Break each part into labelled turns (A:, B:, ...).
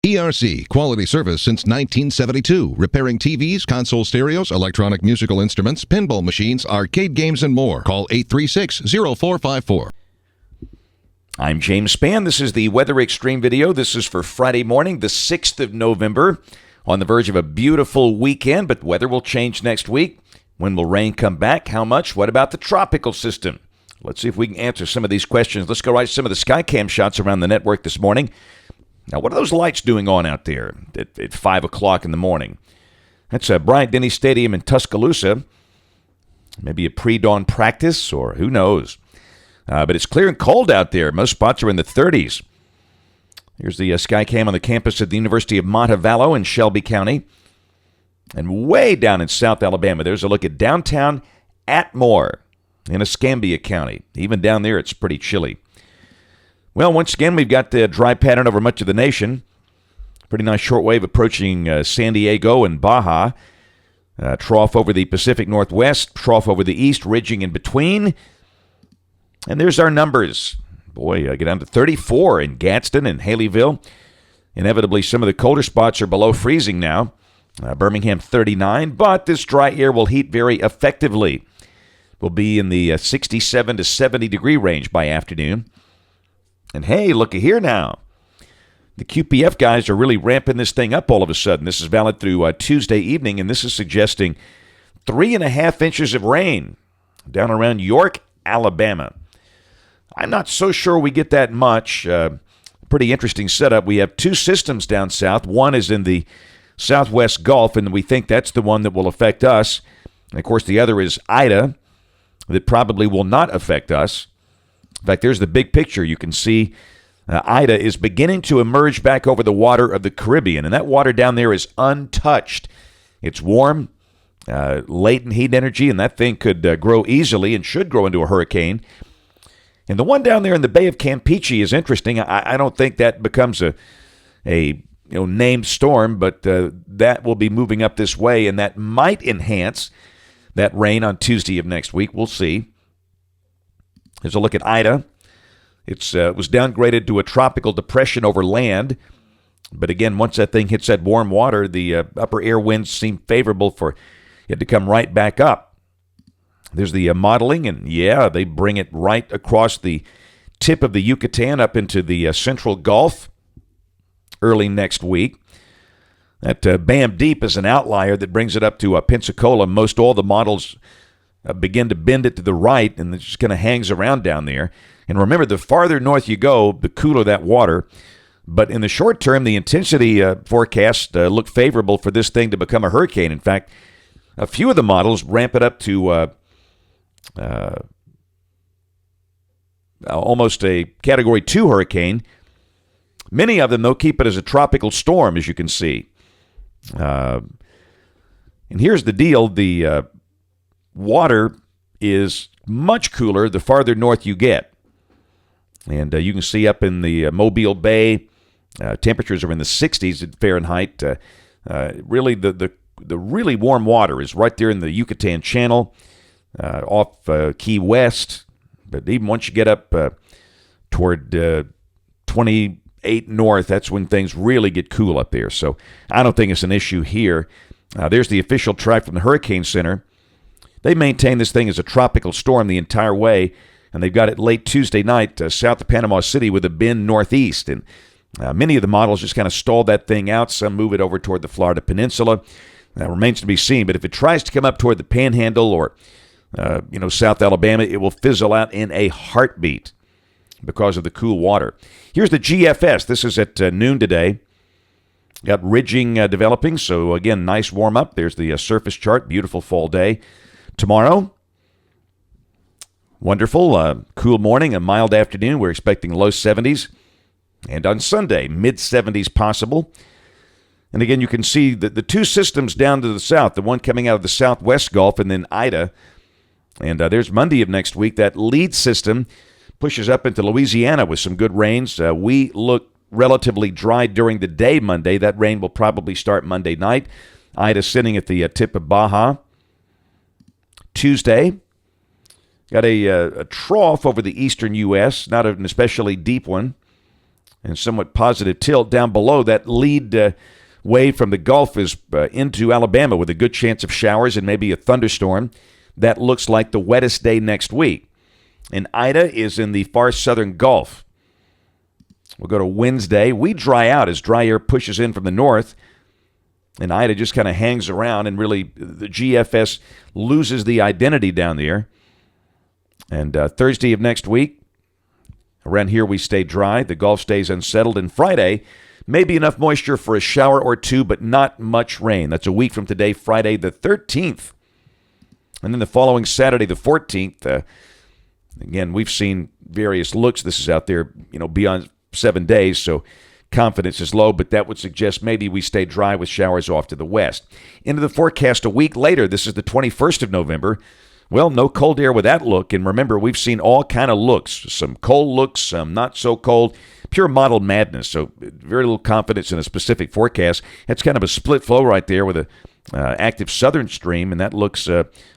A: PRC, quality service since 1972. Repairing TVs, console stereos, electronic musical instruments, pinball machines, arcade games, and more. Call 836-0454.
B: I'm James Spann. This is the Weather Xtreme video. This is for Friday morning, the 6th of November. On the verge of a beautiful weekend, but weather will change next week. When will rain come back? How much? What about the tropical system? Let's see if we can answer some of these questions. Let's go right to some of the Skycam shots around the network this morning. Now, what are those lights doing on out there at 5 o'clock in the morning? That's Bryant-Denny Stadium in Tuscaloosa. Maybe a pre-dawn practice, or who knows. But it's clear and cold out there. Most spots are in the 30s. Here's the Skycam on the campus of the University of Montevallo in Shelby County. And way down in South Alabama, there's a look at downtown Atmore in Escambia County. Even down there, it's pretty chilly. Well, once again, we've got the dry pattern over much of the nation. Pretty nice shortwave approaching San Diego and Baja. Trough over the Pacific Northwest, trough over the east, ridging in between. And there's our numbers. Boy, I get down to 34 in Gadsden and Haleyville. Inevitably, some of the colder spots are below freezing now. Birmingham 39, but this dry air will heat very effectively. We'll be in the 67 to 70 degree range by afternoon. And hey, looky here now. The QPF guys are really ramping this thing up all of a sudden. This is valid through Tuesday evening, and this is suggesting 3.5 inches of rain down around York, Alabama. I'm not so sure we get that much. Pretty interesting setup. We have two systems down south. One is in the southwest Gulf, and we think that's the one that will affect us. And, of course, the other is Ida, that probably will not affect us. In fact, there's the big picture. You can see Ida is beginning to emerge back over the water of the Caribbean, and that water down there is untouched. It's warm, latent heat energy, and that thing could grow easily and should grow into a hurricane. And the one down there in the Bay of Campeche is interesting. I don't think that becomes a named storm, but that will be moving up this way, and that might enhance that rain on Tuesday of next week. We'll see. Here's a look at Ida. It was downgraded to a tropical depression over land. But again, once that thing hits that warm water, the upper air winds seem favorable for it to come right back up. There's the modeling, and yeah, they bring it right across the tip of the Yucatan up into the central Gulf early next week. That Bam Deep is an outlier that brings it up to Pensacola. Most all the models begin to bend it to the right, and it just kind of hangs around down there. And remember, the farther north you go, the cooler that water. But in the short term, the intensity forecasts look favorable for this thing to become a hurricane. In fact, a few of the models ramp it up to almost a Category 2 hurricane. Many of them, though, keep it as a tropical storm, as you can see. And here's the deal. The water is much cooler the farther north you get. And you can see up in the Mobile Bay, temperatures are in the 60s at Fahrenheit. Really, the really warm water is right there in the Yucatan Channel, off Key West. But even once you get up toward 28 north, that's when things really get cool up there. So I don't think it's an issue here. There's the official track from the Hurricane Center. They maintain this thing as a tropical storm the entire way, and they've got it late Tuesday night south of Panama City with a bend northeast. And many of the models just kind of stall that thing out. Some move it over toward the Florida Peninsula. That remains to be seen. But if it tries to come up toward the Panhandle or South Alabama, it will fizzle out in a heartbeat because of the cool water. Here's the GFS. This is at noon today. Got ridging developing, so again, nice warm up. There's the surface chart. Beautiful fall day. Tomorrow, wonderful, cool morning, a mild afternoon. We're expecting low 70s. And on Sunday, mid-70s possible. And again, you can see the two systems down to the south, the one coming out of the southwest Gulf and then Ida. And there's Monday of next week. That lead system pushes up into Louisiana with some good rains. We look relatively dry during the day Monday. That rain will probably start Monday night. Ida sitting at the tip of Baja. Tuesday, got a trough over the eastern U.S., not an especially deep one. and somewhat positive tilt down below. That lead wave from the Gulf is into Alabama with a good chance of showers and maybe a thunderstorm. That looks like the wettest day next week. And Ida is in the far southern Gulf. We'll go to Wednesday. We dry out as dry air pushes in from the north, and Ida just kind of hangs around, and really the GFS loses the identity down there. And Thursday of next week, around here we stay dry. The Gulf stays unsettled. And Friday, maybe enough moisture for a shower or two, but not much rain. That's a week from today, Friday the 13th. And then the following Saturday, the 14th, again, we've seen various looks. This is out there, beyond 7 days, so confidence is low, but that would suggest maybe we stay dry with showers off to the west. Into the forecast a week later, this is the 21st of November. Well, no cold air with that look, and remember, we've seen all kind of looks, some cold looks, some not so cold, pure model madness, so very little confidence in a specific forecast. That's kind of a split flow right there with a active southern stream, and that looks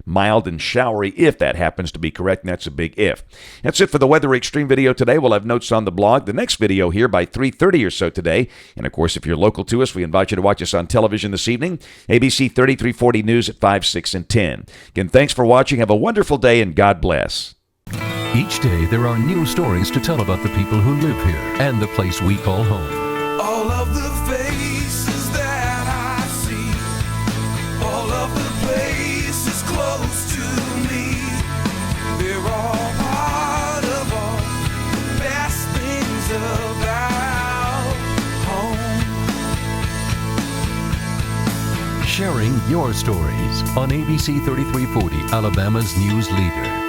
B: mild and showery if that happens to be correct, and that's a big if. That's it for the Weather Xtreme video today. We'll have notes on the blog. The next video here by 3:30 or so today. And, of course, if you're local to us, we invite you to watch us on television this evening, ABC 3340 News at 5, 6, and 10. Again, thanks for watching. Have a wonderful day, and God bless.
C: Each day, there are new stories to tell about the people who live here and the place we call home.
D: All of the faces that I see, all of the places close to me, they're all part of all the best things about home.
C: Sharing your stories on ABC 3340, Alabama's news leader.